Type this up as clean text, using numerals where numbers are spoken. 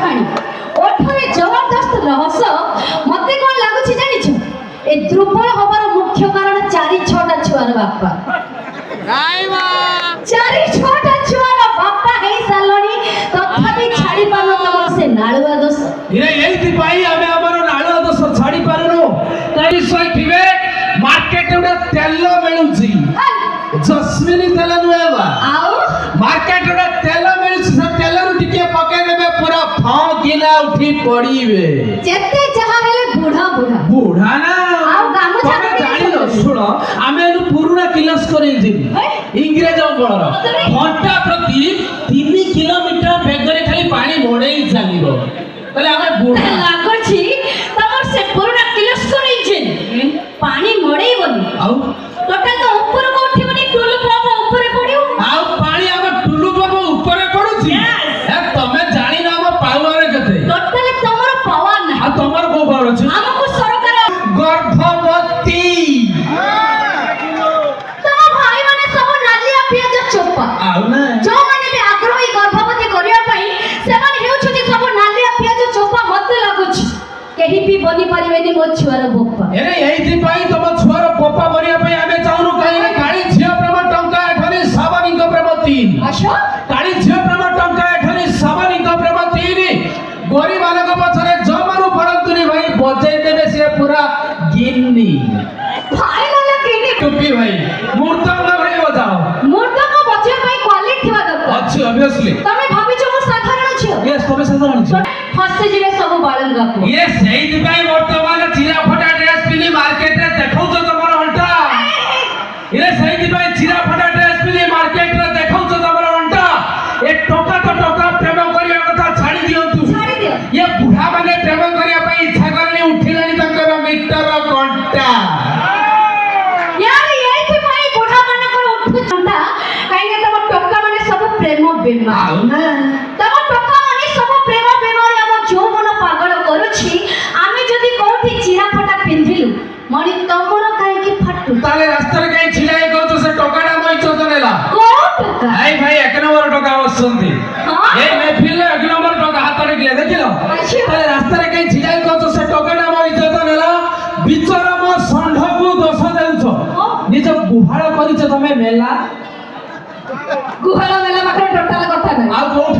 कहानी ओठरे जबरदस्त रहस्य मते कोन लागुछि जानिछ ए द्रुपल हबार मुख्य कारण 4-6टा छुआर बापा राइमा 4-6टा छुआर बापा हे सालनी तथापि छाड़ी पानो तमर से नाळुआ दोष इरे एइति पाई आमे हमर नाळुआ दोष छाड़ी पारनो काई सय थिबे मार्केट उडा तेल मिलुछि जस्मिनी तेल नुएबा आउ मार्केट उडा तेल मिलुछि से तेल रु टिके पके देबे पूरा फाउ गिला उठी पड़ीबे जेते जहा हेले बूढ़ा बूढ़ा बूढ़ा ना आउ गामो तमे जानिलो सुनो आमे नु पुरुना किलस करै जिबी इंग्रेज बळर घंटा प्रति 3 किलोमीटर बेगरे खाली पानी मोड़ेई चलिबो तले आमे बूढ़ा लागुछि तमर से पुरुना किलस करै जे पानी मोड़ेइबनी आउ टोटल तो ऊपर को उठिबनी टुलु पाप ऊपर पडियो आउ पानी आमे टुलु बाबा ऊपर पडुछि ए तमे जानि ना हम पावर केते टोटल तमर पावर ना आ तमर को पावर अछि हमको सरकार गर्भवती तम भाई माने सब नालिया पियाज चोपा आउ ना जो माने भी आग्रही गर्भवती करिया पई से माने हेउछथि सब नालिया पियाज चोपा मते लागुछि केही भी बनी परिबेनी मो छुआर बोपा एरे एइति पई तम छुआर पोपा बनिया पई आमे चाहनु काई काली झियो प्रेम टंका एठनी साबानिक प्रेम 3 अच्छा काली झियो प्रेम टंका एठनी साबानिक प्रेम 3 गोरी मानक पछरे जमानु पड़ंतुनी भाई बजाई देबे से पूरा गिन्नी भाई वाला केनी टुपी भाई मूर्तंग भाई बजाओ मुर्दा को बचे पई क्वालिटी थिवा दरकार अच्छी ऑब्वियसली तमे भाबिछ मो साधारण छियो यस तबे साधारण छी हसे जिवे सब बाळंगा को ये सही दिपाई वर्तमान चिरा फटा ड्रेस पिनी मार्केट रे देखौ छ तमर हल्टा ये सही दिपाई चिरा फटा ड्रेस पिनी मार्केट रे देखौ छ तमर हल्टा ए टोका तो टोका प्रेम करिया कथा छाड़ी दियंतु छाड़ी दियो ये बुढ़ा माने प्रेम करिया पई इच्छा करले उठिलानी तंकर मीटर घंटा यार यही थी भाई बुढ़ा माने को उठु चंदा काहे तम टोका माने सब प्रेम बेमा आउ ना तम टोका माने सब प्रेम बेमारी हम जो मन पागल करूछि आमे जदी कोठी चिरा फटा पिंधिलु मणि तमर काहे की फटु ताले रास्ता रे काई छिलाई को तो से टोकाडा मई चोदनेला को टोका आई भाई एक नंबर टोका बसंती हां ए महफिल एक नंबर टोका हाथ रे गिले देखिलो अच्छा ताले रास्ता रे काई छिलाई को तो से टोकाडा मई चोदनेला बिचरा मो संढकु दोष देउछो निज गुहाळ करिछ तमे मेला गुहाला मेला मात्र टोटाल कथा नै आ कोठ